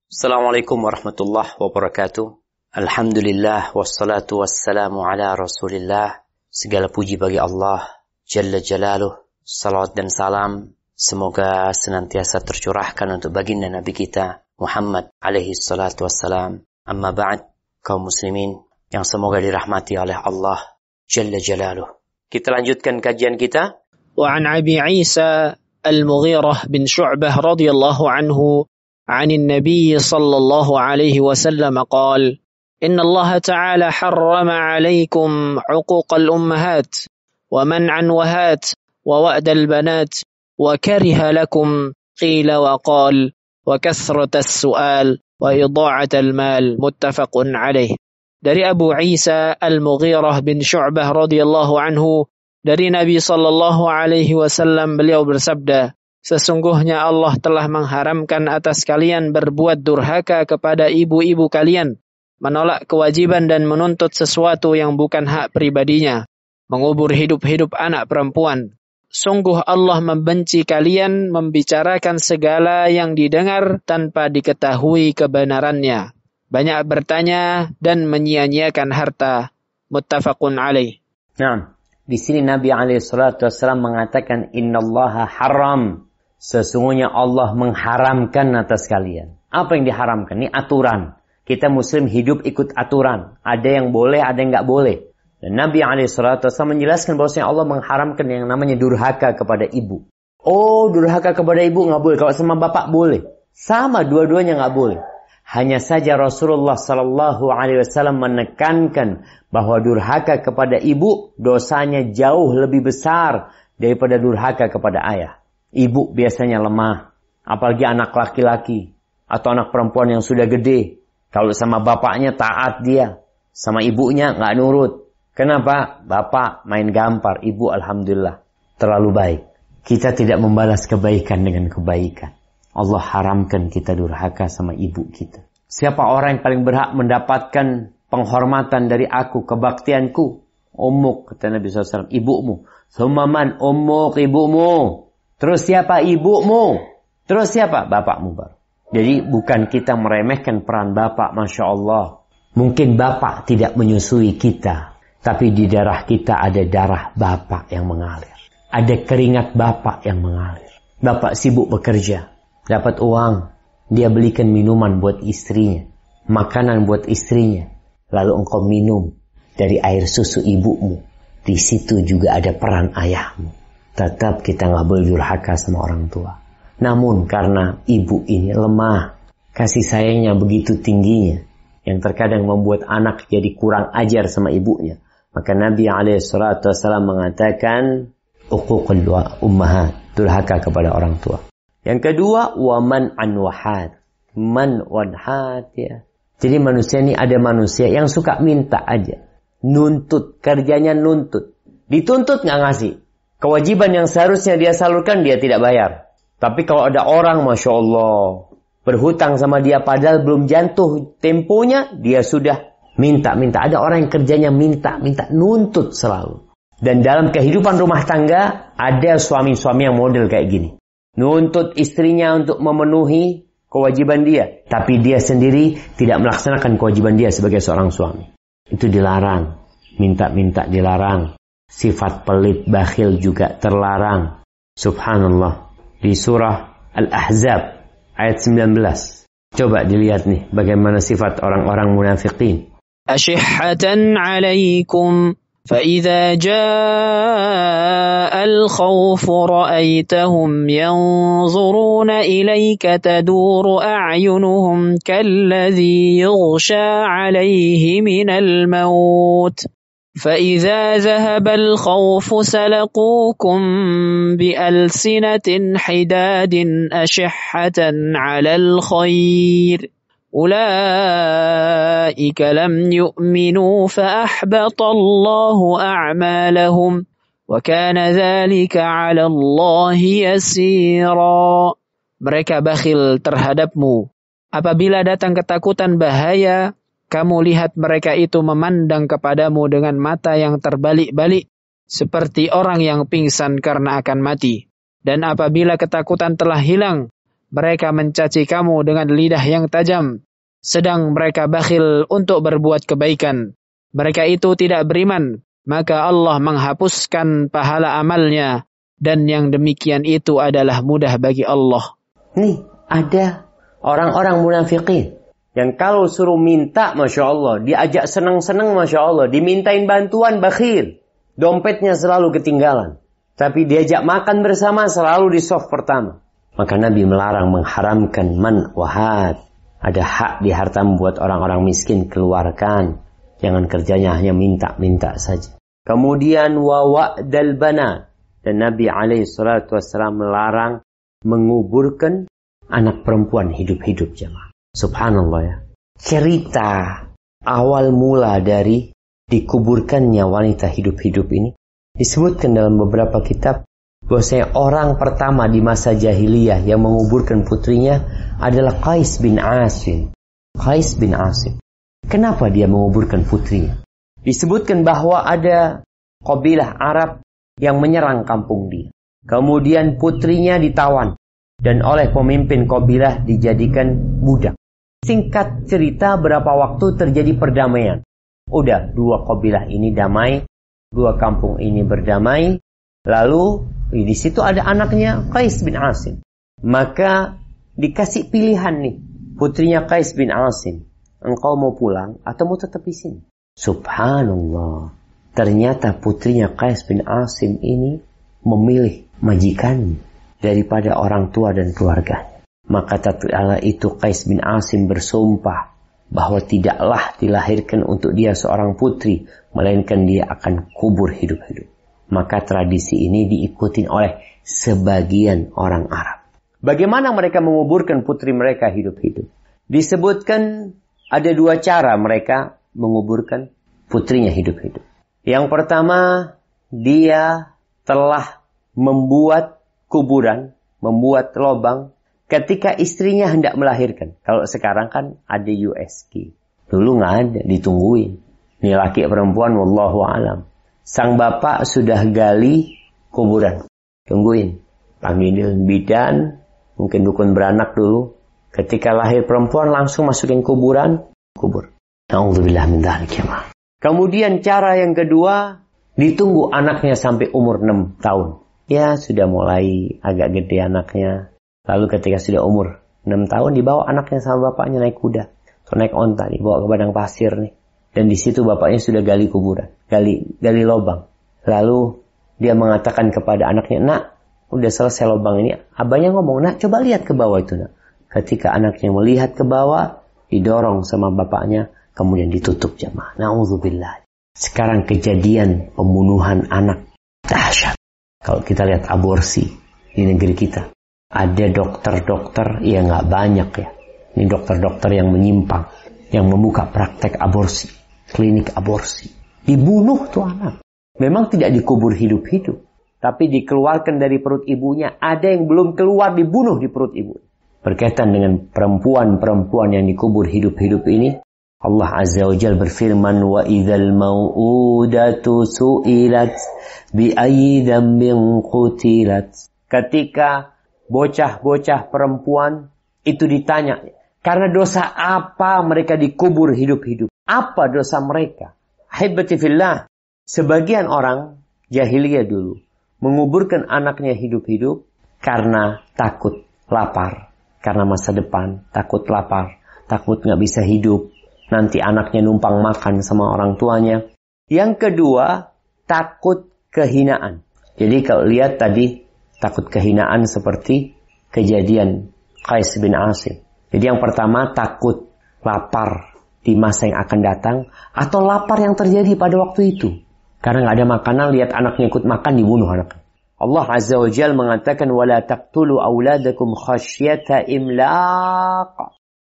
Assalamualaikum warahmatullahi wabarakatuh. Alhamdulillah wassalatu wassalamu ala Rasulillah. Segala puji bagi Allah Jalla Jalaluh. Salawat dan salam semoga senantiasa tercurahkan untuk baginda Nabi kita Muhammad alaihi salatu wassalam. Amma ba'd, kaum muslimin yang semoga dirahmati oleh Allah Jalla Jalaluh. Kita lanjutkan kajian kita. Wa an Abi Isa Al-Mughirah bin Syu'bah radhiyallahu anhu عن النبي صلى الله عليه وسلم قال إن الله تعالى حرم عليكم عقوق الأمهات ومنع وهات ووأد البنات وكره لكم قيل وقال وكثرة السؤال وإضاعة المال متفق عليه. Dari Abu Isa Al-Mughirah bin Syu'bah radhiyallahu anhu, dari Nabi sallallahu alaihi wasallam, beliau bersabda, sesungguhnya Allah telah mengharamkan atas kalian berbuat durhaka kepada ibu-ibu kalian, menolak kewajiban dan menuntut sesuatu yang bukan hak pribadinya, mengubur hidup-hidup anak perempuan. Sungguh Allah membenci kalian membicarakan segala yang didengar tanpa diketahui kebenarannya, banyak bertanya dan menyia-nyiakan harta. Muttafaqun alaih. Nah, di sini Nabi alaihi salatu wasallam mengatakan innallaha haram. Sesungguhnya Allah mengharamkan atas kalian. Apa yang diharamkan? Ini aturan. Kita muslim hidup ikut aturan. Ada yang boleh, ada yang nggak boleh. Dan Nabi SAW menjelaskan bahwasanya Allah mengharamkan yang namanya durhaka kepada ibu. Oh, durhaka kepada ibu nggak boleh. Kalau sama bapak boleh. Sama, dua-duanya nggak boleh. Hanya saja Rasulullah SAW menekankan bahwa durhaka kepada ibu dosanya jauh lebih besar daripada durhaka kepada ayah. Ibu biasanya lemah, apalagi anak laki-laki atau anak perempuan yang sudah gede. Kalau sama bapaknya taat dia, sama ibunya nggak nurut. Kenapa? Bapak main gampar, ibu alhamdulillah terlalu baik. Kita tidak membalas kebaikan dengan kebaikan. Allah haramkan kita durhaka sama ibu kita. Siapa orang yang paling berhak mendapatkan penghormatan dari aku, kebaktianku? Ummuk, kata Nabi SAW, ibumu. Thummaman ummuk, ibumu. Terus siapa? Ibumu. Terus siapa? Bapakmu baru. Jadi bukan kita meremehkan peran bapak, Masya Allah. Mungkin bapak tidak menyusui kita, tapi di darah kita ada darah bapak yang mengalir. Ada keringat bapak yang mengalir. Bapak sibuk bekerja, dapat uang, dia belikan minuman buat istrinya, makanan buat istrinya, lalu engkau minum dari air susu ibumu. Di situ juga ada peran ayahmu. Tetap kita nggak boleh durhaka sama orang tua. Namun karena ibu ini lemah, kasih sayangnya begitu tingginya, yang terkadang membuat anak jadi kurang ajar sama ibunya. Maka Nabi SAW mengatakan, uququl ummahat, durhaka kepada orang tua. Yang kedua, waman anwahat, man wanhat ya. Jadi manusia ini ada manusia yang suka minta aja, nuntut, kerjanya nuntut, dituntut nggak ngasih. Kewajiban yang seharusnya dia salurkan, dia tidak bayar. Tapi kalau ada orang, Masya Allah, berhutang sama dia padahal belum jatuh temponya, dia sudah minta-minta. Ada orang yang kerjanya minta-minta, nuntut selalu. Dan dalam kehidupan rumah tangga, ada suami-suami yang model kayak gini. Nuntut istrinya untuk memenuhi kewajiban dia. Tapi dia sendiri tidak melaksanakan kewajiban dia sebagai seorang suami. Itu dilarang. Minta-minta dilarang. Sifat pelit, bakhil juga terlarang. Subhanallah. Di surah Al-Ahzab ayat 19. Coba dilihat nih bagaimana sifat orang-orang munafiqin. Ashihatan 'alaikum فإذا جاء الخوف رأيتهم ينظرون إليك تدور أعينهم كالذي يغشى عليه من الموت فإذا ذهب الخوف سلقوكم بألسنة حداد أشحة على الخير أولئك لم يؤمنوا فأحبط الله أعمالهم وكان ذلك على الله يسيرا. Mereka bakhil terhadapmu. Apabila datang ketakutan bahaya, kamu lihat mereka itu memandang kepadamu dengan mata yang terbalik-balik, seperti orang yang pingsan karena akan mati. Dan apabila ketakutan telah hilang, mereka mencaci kamu dengan lidah yang tajam, sedang mereka bakhil untuk berbuat kebaikan. Mereka itu tidak beriman, maka Allah menghapuskan pahala amalnya, dan yang demikian itu adalah mudah bagi Allah. Nih, ada orang-orang munafikin yang kalau suruh minta, Masya Allah, diajak senang-senang, Masya Allah, dimintain bantuan, bakhil. Dompetnya selalu ketinggalan. Tapi diajak makan bersama selalu di soft pertama. Maka Nabi melarang, mengharamkan man wahad. Ada hak di harta membuat orang-orang miskin, keluarkan. Jangan kerjanya hanya minta-minta saja. Kemudian wa'dal bana. Dan Nabi SAW melarang menguburkan anak perempuan hidup-hidup, jemaah. Subhanallah ya. Cerita awal mula dari dikuburkannya wanita hidup-hidup ini disebutkan dalam beberapa kitab bahwasanya orang pertama di masa jahiliyah yang menguburkan putrinya adalah Qais bin Asim. Qais bin Asim. Kenapa dia menguburkan putrinya? Disebutkan bahwa ada kabilah Arab yang menyerang kampung dia. Kemudian putrinya ditawan dan oleh pemimpin kabilah dijadikan budak. Singkat cerita, berapa waktu terjadi perdamaian. Udah, dua kabilah ini damai, dua kampung ini berdamai. Lalu di situ ada anaknya Qais bin Asim. Maka dikasih pilihan nih, putrinya Qais bin Asim, engkau mau pulang atau mau tetap di sini? Subhanallah. Ternyata putrinya Qais bin Asim ini memilih majikan daripada orang tua dan keluarganya. Maka tatkala itu Qais bin Asim bersumpah bahwa tidaklah dilahirkan untuk dia seorang putri, melainkan dia akan kubur hidup-hidup. Maka tradisi ini diikuti oleh sebagian orang Arab. Bagaimana mereka menguburkan putri mereka hidup-hidup? Disebutkan ada dua cara mereka menguburkan putrinya hidup-hidup. Yang pertama, dia telah membuat kuburan, membuat lubang ketika istrinya hendak melahirkan. Kalau sekarang kan ada USG. Dulu nggak ada, ditungguin. Ini laki perempuan, wallahu alam. Sang bapak sudah gali kuburan. Tungguin. Panggilin bidan, mungkin dukun beranak dulu. Ketika lahir perempuan langsung masukin kuburan, kubur. Na'udzubillah min dzalik ya ma. Kemudian cara yang kedua, ditunggu anaknya sampai umur 6 tahun. Ya, sudah mulai agak gede anaknya. Lalu ketika sudah umur 6 tahun, dibawa anaknya sama bapaknya naik kuda. Atau naik onta, dibawa ke padang pasir nih. Dan di situ bapaknya sudah gali kuburan. Gali lubang. Lalu dia mengatakan kepada anaknya, nak, udah selesai lubang ini. Abahnya ngomong, nak, coba lihat ke bawah itu, nak. Ketika anaknya melihat ke bawah, didorong sama bapaknya, kemudian ditutup, jemaah. Na'udzubillah. Sekarang kejadian pembunuhan anak dahsyat. Kalau kita lihat aborsi di negeri kita, ada dokter-dokter, ya nggak banyak ya. Ini dokter-dokter yang menyimpang, yang membuka praktek aborsi, klinik aborsi. Dibunuh tuh anak. Memang tidak dikubur hidup-hidup, tapi dikeluarkan dari perut ibunya. Ada yang belum keluar, dibunuh di perut ibu. Berkaitan dengan perempuan-perempuan yang dikubur hidup-hidup ini, Allah Azza wa Jalla berfirman, wa idzal mau'udatu su'ilat bi ayyi dzambin qutilat. Ketika bocah-bocah perempuan itu ditanya, karena dosa apa mereka dikubur hidup-hidup? Apa dosa mereka? Ahibati fillah, sebagian orang jahiliyah dulu menguburkan anaknya hidup-hidup karena takut lapar, karena masa depan, takut lapar, takut nggak bisa hidup. Nanti anaknya numpang makan sama orang tuanya. Yang kedua, takut kehinaan. Jadi kalau lihat tadi, takut kehinaan seperti kejadian Qais bin Asim. Jadi yang pertama, takut lapar di masa yang akan datang, atau lapar yang terjadi pada waktu itu. Karena nggak ada makanan, lihat anaknya ikut makan, dibunuh anaknya. Allah Azza wa Jalla mengatakan, وَلَا تَقْتُلُوا أَوْلَادَكُمْ خَشْيَةَ إِمْلَاقٍ.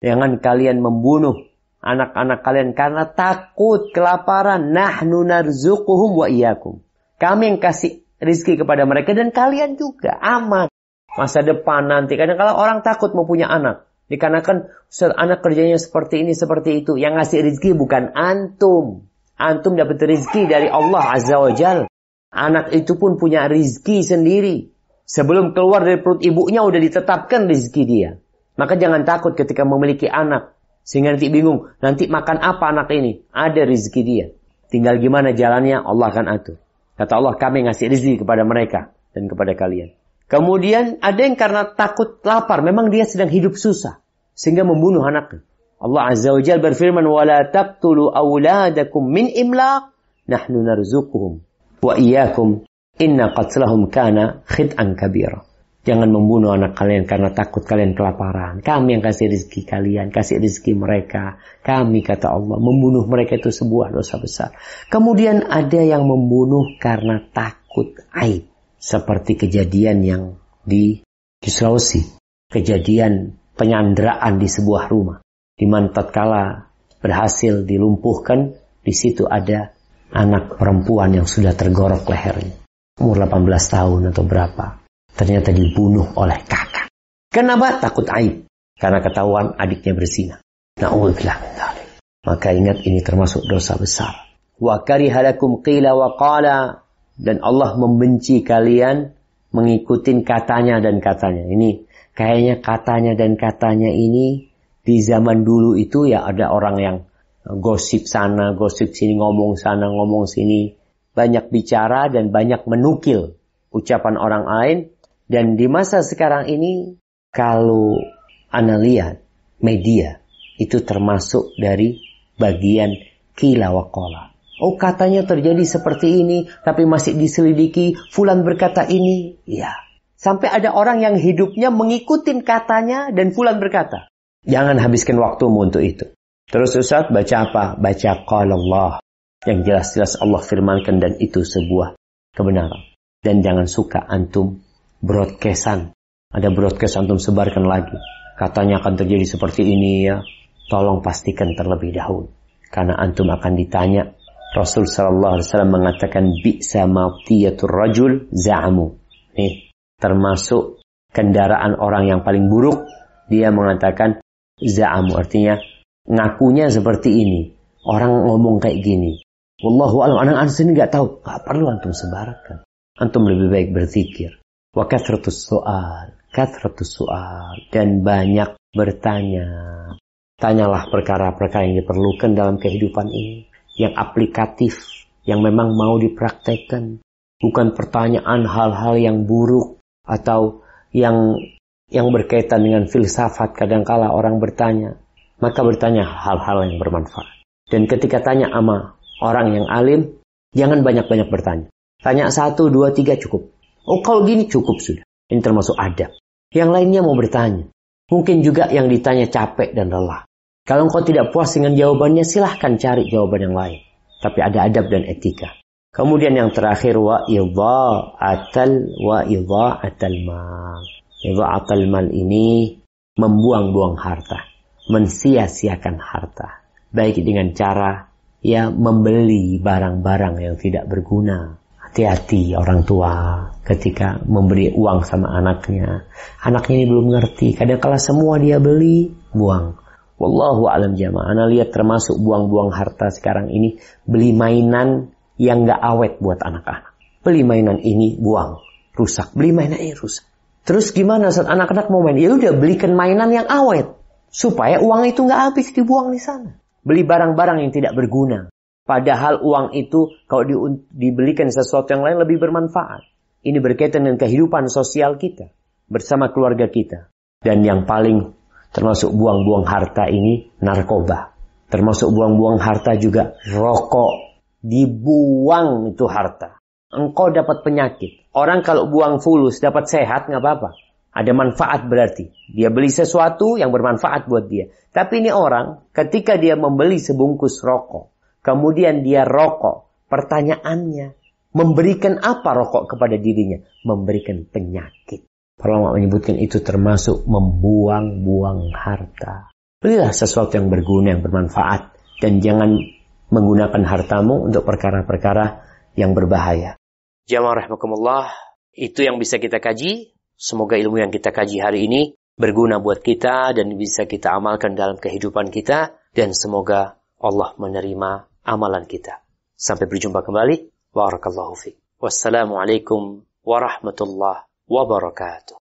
Jangan kalian membunuh anak-anak kalian karena takut kelaparan. Nahnu narzuquhum wa iyyakum. Kami yang kasih rizki kepada mereka dan kalian juga. Aman. Masa depan nanti. Kadang-kadang orang takut mau punya anak. Dikarenakan anak kerjanya seperti ini, seperti itu. Yang ngasih rizki bukan antum. Antum dapat rizki dari Allah Azza wa Jalla. Anak itu pun punya rizki sendiri. Sebelum keluar dari perut ibunya udah ditetapkan rezeki dia. Maka jangan takut ketika memiliki anak. Sehingga nanti bingung, nanti makan apa anak ini? Ada rezeki dia. Tinggal gimana jalannya, Allah akan atur. Kata Allah, kami ngasih rezeki kepada mereka dan kepada kalian. Kemudian ada yang karena takut lapar, memang dia sedang hidup susah. Sehingga membunuh anaknya. Allah Azza wa Jalla berfirman, وَلَا تَقْتُلُوا أَوْلَادَكُمْ مِنْ إِمْلَاقٍ نَحْنُ نَرْزُقُهُمْ وَإِيَّاكُمْ إِنَّ قَتْلَهُمْ كَانَ خِطْئًا كَبِيرًا. Jangan membunuh anak kalian karena takut kalian kelaparan. Kami yang kasih rezeki kalian, kasih rezeki mereka. Kami, kata Allah, membunuh mereka itu sebuah dosa besar. Kemudian ada yang membunuh karena takut aib. Seperti kejadian yang di Sulawesi. Kejadian penyanderaan di sebuah rumah. Di mana tatkala berhasil dilumpuhkan, di situ ada anak perempuan yang sudah tergorok lehernya. Umur 18 tahun atau berapa. Ternyata dibunuh oleh kakak. Kenapa? Takut aib. Karena ketahuan adiknya berzina. Na'udzubillah min dzalik. Maka ingat, ini termasuk dosa besar. Wa kariha lakum qila wa qala. Dan Allah membenci kalian mengikutin katanya dan katanya. Ini kayaknya katanya dan katanya ini di zaman dulu itu ya ada orang yang gosip sana, gosip sini, ngomong sana, ngomong sini. Banyak bicara dan banyak menukil ucapan orang lain. Dan di masa sekarang ini, kalau Anda lihat media, itu termasuk dari bagian qila wa qala. Oh, katanya terjadi seperti ini, tapi masih diselidiki, fulan berkata ini. Ya, sampai ada orang yang hidupnya mengikuti katanya dan fulan berkata. Jangan habiskan waktumu untuk itu. Terus Ustaz, baca apa? Baca qala Allah. Yang jelas-jelas Allah firmankan dan itu sebuah kebenaran. Dan jangan suka antum broadcastan. Ada broadcast antum sebarkan lagi. Katanya akan terjadi seperti ini ya. Tolong pastikan terlebih dahulu. Karena antum akan ditanya. Rasul sallallahu alaihi wasallam mengatakan bi'sa matiyatur rajul za'amu. Nih, termasuk kendaraan orang yang paling buruk. Dia mengatakan za'amu, artinya ngakunya seperti ini. Orang ngomong kayak gini. Wallahu a'lam, anak-anak sini enggak tahu. Enggak perlu antum sebarkan. Antum lebih baik berzikir. Wa kathratus su'al, dan banyak bertanya. Tanyalah perkara-perkara yang diperlukan dalam kehidupan ini, yang aplikatif, yang memang mau dipraktekkan, bukan pertanyaan hal-hal yang buruk atau yang berkaitan dengan filsafat. Kadangkala orang bertanya, maka bertanya hal-hal yang bermanfaat. Dan ketika tanya sama orang yang alim, jangan banyak-banyak bertanya. Tanya 1, 2, 3 cukup. Oh, kalau gini cukup sudah. Ini termasuk adab. Yang lainnya mau bertanya. Mungkin juga yang ditanya capek dan lelah. Kalau engkau tidak puas dengan jawabannya, silahkan cari jawaban yang lain. Tapi ada adab dan etika. Kemudian yang terakhir, wa idha'atal mal. Idha'atal mal ini membuang-buang harta. Mensia-siakan harta. Baik dengan cara ya membeli barang-barang yang tidak berguna. Hati-hati orang tua ketika memberi uang sama anaknya. Anaknya ini belum ngerti. Kadang-kala semua dia beli, buang. Wallahu a'lam jamaah. Ana lihat termasuk buang-buang harta sekarang ini. Beli mainan yang gak awet buat anak-anak. Beli mainan ini, buang. Rusak. Beli mainan ini, rusak. Terus gimana saat anak-anak mau main? Ya udah, belikan mainan yang awet. Supaya uang itu gak habis dibuang di sana. Beli barang-barang yang tidak berguna. Padahal uang itu kalau dibelikan sesuatu yang lain lebih bermanfaat. Ini berkaitan dengan kehidupan sosial kita. Bersama keluarga kita. Dan yang paling termasuk buang-buang harta ini narkoba. Termasuk buang-buang harta juga rokok. Dibuang itu harta. Engkau dapat penyakit. Orang kalau buang fulus dapat sehat gak apa-apa. Ada manfaat berarti. Dia beli sesuatu yang bermanfaat buat dia. Tapi ini orang ketika dia membeli sebungkus rokok. Kemudian dia rokok. Pertanyaannya, memberikan apa rokok kepada dirinya? Memberikan penyakit. Para ulama menyebutkan itu termasuk membuang-buang harta. Belilah sesuatu yang berguna, yang bermanfaat. Dan jangan menggunakan hartamu untuk perkara-perkara yang berbahaya. Jamaah rahimakumullah, itu yang bisa kita kaji. Semoga ilmu yang kita kaji hari ini berguna buat kita dan bisa kita amalkan dalam kehidupan kita. Dan semoga Allah menerima amalan kita. Sampai berjumpa kembali. Barakallahu fiik. Wassalamualaikum warahmatullahi wabarakatuh.